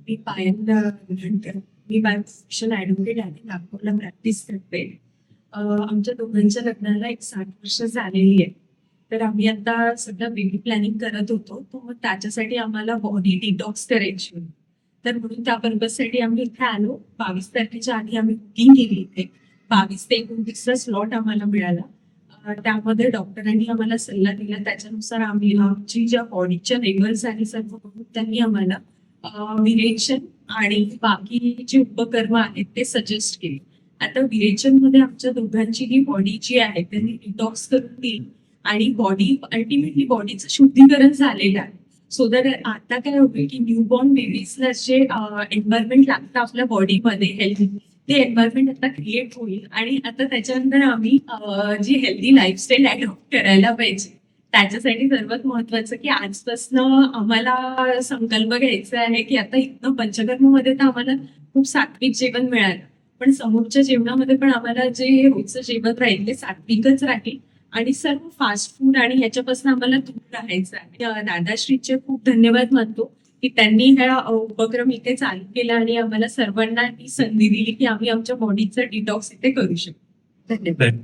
Me Payal me by profession advocate आहे, नागपूरला practice करते. आमच्या दोघांच्या लग्नाला एक 60 वर्ष झालेली आहे. तर आम्ही आता सध्या बेबी प्लॅनिंग करत होतो. तर मग त्याच्यासाठी आम्हाला बॉडी डिटॉक्स करायची होती. तर म्हणून त्या पर्पजसाठी आम्ही इथे आलो. 22 तारखेच्या आधी आम्ही बुकिंग केली इथे. 22 ते 29चा स्लॉट आम्हाला मिळाला. त्यामध्ये डॉक्टरांनी आम्हाला सल्ला दिला. त्याच्यानुसार आम्ही आमची ज्या बॉडीच्या लेवल्स आणि सर्व बघून त्यांनी आम्हाला विरेचन आणि बाकी जे उपकर्म आहेत ते सजेस्ट केले. आता विरेचनमध्ये आमच्या दोघांची जी बॉडी जी आहे त्यांनी डिटॉक्स करून दिली आणि बॉडी अल्टिमेटली बॉडीचं शुद्धीकरण झालेलं आहे. सो दॅट आता काय होईल की न्यूबॉर्न बेबीजला जे एन्व्हायरमेंट लागतं आपल्या बॉडीमध्ये हेल्थ, ते एन्व्हायरमेंट आता क्रिएट होईल आणि आता त्याच्यानंतर आम्ही जी हेल्दी लाईफस्टाईल अडॉप्ट करायला पाहिजे. त्याच्यासाठी सर्वात महत्वाचं की आजपासनं आम्हाला संकल्प घ्यायचा आहे की आता इथनं पंचकर्ममध्ये तर आम्हाला खूप सात्विक जेवण मिळालं, पण समोरच्या जेवणामध्ये पण आम्हाला जे रोजचं जेवण राहील ते सात्विकच राहील आणि सर्व फास्ट फूड आणि ह्याच्यापासून आम्हाला दूर राहायचं आहे. दादाश्रीचे खूप धन्यवाद मानतो की त्यांनी हा उपक्रम इथे चालू केला आणि आम्हाला सर्वांना ही संधी दिली की आम्ही आमच्या बॉडीचं डिटॉक्स इथे करू शकतो. धन्यवाद.